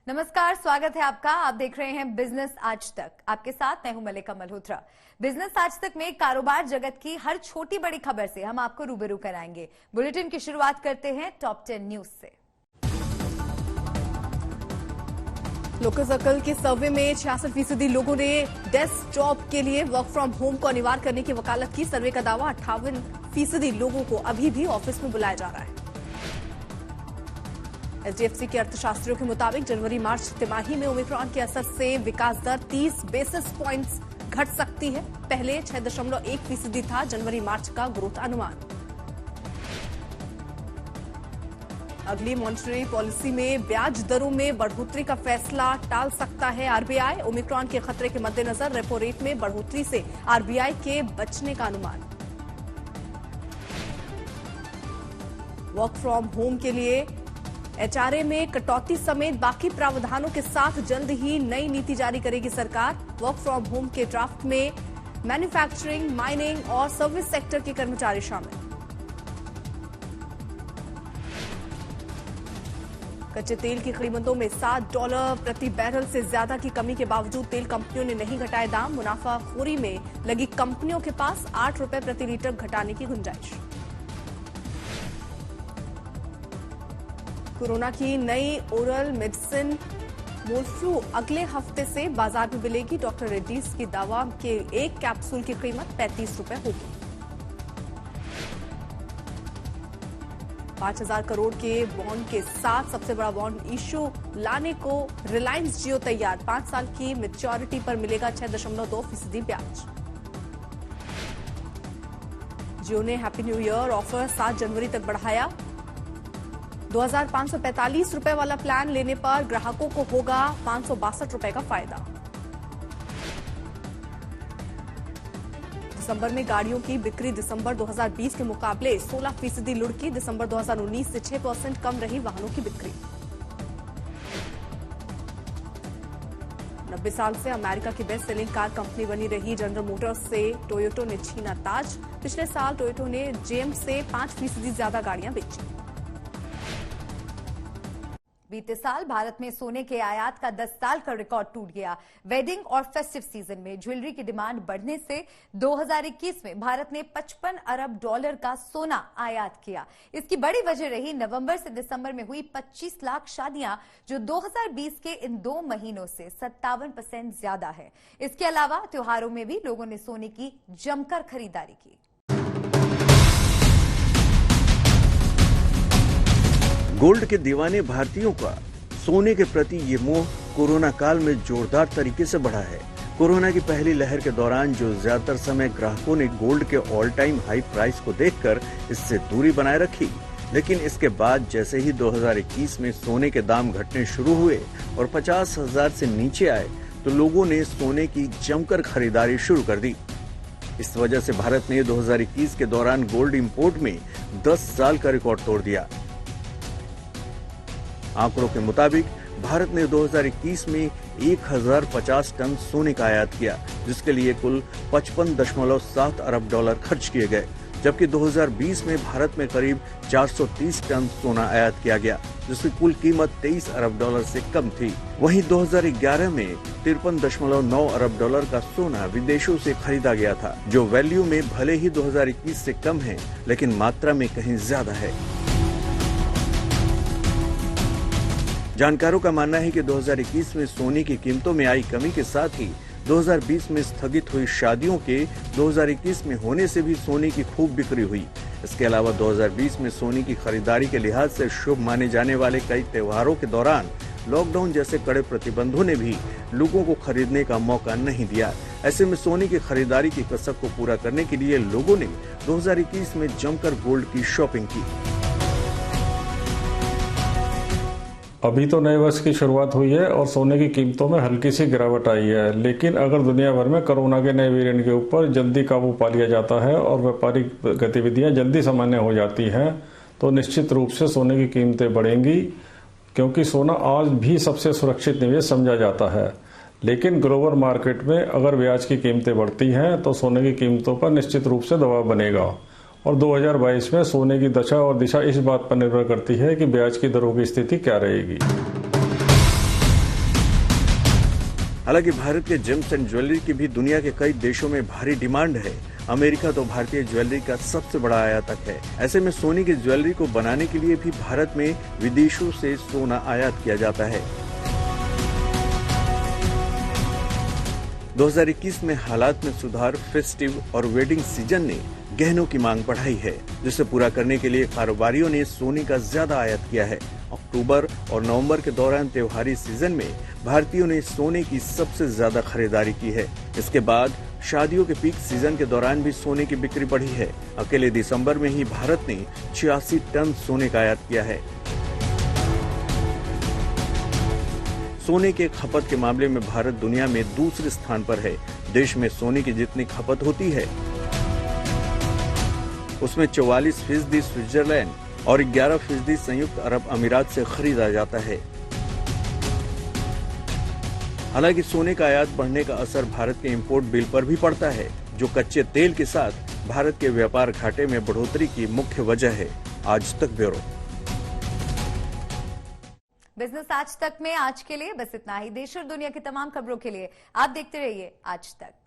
नमस्कार, स्वागत है आपका। आप देख रहे हैं बिजनेस आज तक। आपके साथ मैं हूं मलिका मल्होत्रा। बिजनेस आज तक में कारोबार जगत की हर छोटी बड़ी खबर से हम आपको रूबरू कराएंगे। बुलेटिन की शुरुआत करते हैं टॉप 10 न्यूज से। लोकल सर्कल के सर्वे में 66% लोगों ने डेस्क जॉब के लिए वर्क फ्रॉम होम को अनिवार्य करने की वकालत की। सर्वे का दावा 58% लोगों को अभी भी ऑफिस में बुलाया जा रहा है। एचडीएफसी के अर्थशास्त्रियों के मुताबिक जनवरी मार्च तिमाही में ओमिक्रॉन के असर से विकास दर 30 बेसिस पॉइंट्स घट सकती है। पहले 6.1% था जनवरी मार्च का ग्रोथ अनुमान। अगली मॉनेटरी पॉलिसी में ब्याज दरों में बढ़ोतरी का फैसला टाल सकता है आरबीआई। ओमिक्रॉन के खतरे के मद्देनजर रेपो रेट में बढ़ोतरी से आरबीआई के बचने का अनुमान। वर्क फ्रॉम होम के लिए एचआरए में कटौती समेत बाकी प्रावधानों के साथ जल्द ही नई नीति जारी करेगी सरकार। वर्क फ्रॉम होम के ड्राफ्ट में मैन्युफैक्चरिंग, माइनिंग और सर्विस सेक्टर के कर्मचारी शामिल। कच्चे तेल की कीमतों में $7 प्रति बैरल से ज्यादा की कमी के बावजूद तेल कंपनियों ने नहीं घटाए दाम। मुनाफाखोरी में लगी कंपनियों के पास ₹8 प्रति लीटर घटाने की गुंजाइश। कोरोना की नई ओरल मेडिसिन मोल्फ्लू अगले हफ्ते से बाजार में मिलेगी। डॉक्टर रेड्डीज की दवा के एक कैप्सूल की कीमत ₹35 होगी। 5,000 करोड़ के बॉन्ड के साथ सबसे बड़ा बॉन्ड इश्यू लाने को रिलायंस जियो तैयार। 5 साल की मैच्योरिटी पर मिलेगा 6.2% ब्याज। जियो ने हैप्पी न्यू ईयर ऑफर 7 जनवरी तक बढ़ाया। ₹2,545 वाला प्लान लेने पर ग्राहकों को होगा ₹562 का फायदा। दिसंबर में गाड़ियों की बिक्री दिसंबर 2020 के मुकाबले 16% लुढ़की। दिसंबर 2019 से 6% कम रही वाहनों की बिक्री। 90 साल से अमेरिका की बेस्ट सेलिंग कार कंपनी बनी रही जनरल मोटर्स से टोयोटा ने छीना ताज। पिछले साल टोयोटा ने जेएम से 5% ज्यादा गाड़ियां बेची। बीते साल भारत में सोने के आयात का 10 साल का रिकॉर्ड टूट गया। वेडिंग और फेस्टिव सीजन में ज्वेलरी की डिमांड बढ़ने से 2021 में भारत ने $55 अरब का सोना आयात किया। इसकी बड़ी वजह रही नवंबर से दिसंबर में हुई 25 लाख शादियां, जो 2020 के इन 2 महीनों से 57% ज्यादा है। इसके अलावा त्योहारों में भी लोगों ने सोने की जमकर खरीदारी की। गोल्ड के दीवाने भारतीयों का सोने के प्रति ये मोह कोरोना काल में जोरदार तरीके से बढ़ा है। कोरोना की पहली लहर के दौरान जो ज्यादातर समय ग्राहकों ने गोल्ड के ऑल टाइम हाई प्राइस को देखकर इससे दूरी बनाए रखी, लेकिन इसके बाद जैसे ही 2021 में सोने के दाम घटने शुरू हुए और 50,000 से नीचे आए, तो लोगों ने सोने की जमकर खरीदारी शुरू कर दी। इस वजह से भारत ने 2021 के दौरान गोल्ड इंपोर्ट में 10 साल का रिकॉर्ड तोड़ दिया। आंकड़ों के मुताबिक भारत ने 2021 में 1050 टन सोने का आयात किया, जिसके लिए कुल $55.7 अरब खर्च किए गए, जबकि 2020 में भारत में करीब 430 टन सोना आयात किया गया, जिसकी कुल कीमत $23 अरब से कम थी। वहीं 2011 में $53.9 अरब का सोना विदेशों से खरीदा गया था, जो वैल्यू में भले ही 2021 से कम है, लेकिन मात्रा में कहीं ज्यादा है। जानकारों का मानना है कि 2021 में सोने की कीमतों में आई कमी के साथ ही 2020 में स्थगित हुई शादियों के 2021 में होने से भी सोने की खूब बिक्री हुई। इसके अलावा 2020 में सोने की खरीदारी के लिहाज से शुभ माने जाने वाले कई त्योहारों के दौरान लॉकडाउन जैसे कड़े प्रतिबंधों ने भी लोगों को खरीदने का मौका नहीं दिया। ऐसे में सोने की खरीदारी की कसक को पूरा करने के लिए लोगों ने 2021 में जमकर गोल्ड की शॉपिंग की। अभी तो नए वर्ष की शुरुआत हुई है और सोने की कीमतों में हल्की सी गिरावट आई है, लेकिन अगर दुनिया भर में कोरोना के नए वेरिएंट के ऊपर जल्दी काबू पा लिया जाता है और व्यापारिक गतिविधियां जल्दी सामान्य हो जाती हैं, तो निश्चित रूप से सोने की कीमतें बढ़ेंगी, क्योंकि सोना आज भी सबसे सुरक्षित निवेश समझा जाता है। लेकिन ग्लोबल मार्केट में अगर ब्याज की कीमतें बढ़ती हैं तो सोने की कीमतों पर निश्चित रूप से दबाव बनेगा और 2022 में सोने की दशा और दिशा इस बात पर निर्भर करती है कि ब्याज की दरों की स्थिति क्या रहेगी। हालांकि भारत के जेम्स एंड ज्वेलरी की भी दुनिया के कई देशों में भारी डिमांड है। अमेरिका तो भारतीय ज्वेलरी का सबसे बड़ा आयातक है। ऐसे में सोने की ज्वेलरी को बनाने के लिए भी भारत में विदेशों से सोना आयात किया जाता है। 2021 में हालात में सुधार, फेस्टिव और वेडिंग सीजन ने गहनों की मांग बढ़ाई है, जिसे पूरा करने के लिए कारोबारियों ने सोने का ज्यादा आयात किया है। अक्टूबर और नवंबर के दौरान त्योहारी सीजन में भारतीयों ने सोने की सबसे ज्यादा खरीदारी की है। इसके बाद शादियों के पीक सीजन के दौरान भी सोने की बिक्री बढ़ी है। अकेले दिसंबर में ही भारत ने 86 टन सोने का आयात किया है। सोने के खपत के मामले में भारत दुनिया में दूसरे स्थान पर है। देश में सोने की जितनी खपत होती है उसमें 44% स्विट्जरलैंड और 11% संयुक्त अरब अमीरात से खरीदा जाता है। हालांकि सोने का आयात बढ़ने का असर भारत के इंपोर्ट बिल पर भी पड़ता है, जो कच्चे तेल के साथ भारत के व्यापार घाटे में बढ़ोतरी की मुख्य वजह है। आज तक ब्यूरो। बिजनेस आज तक में आज के लिए बस इतना ही। देश और दुनिया की तमाम खबरों के लिए आप देखते रहिए आज तक।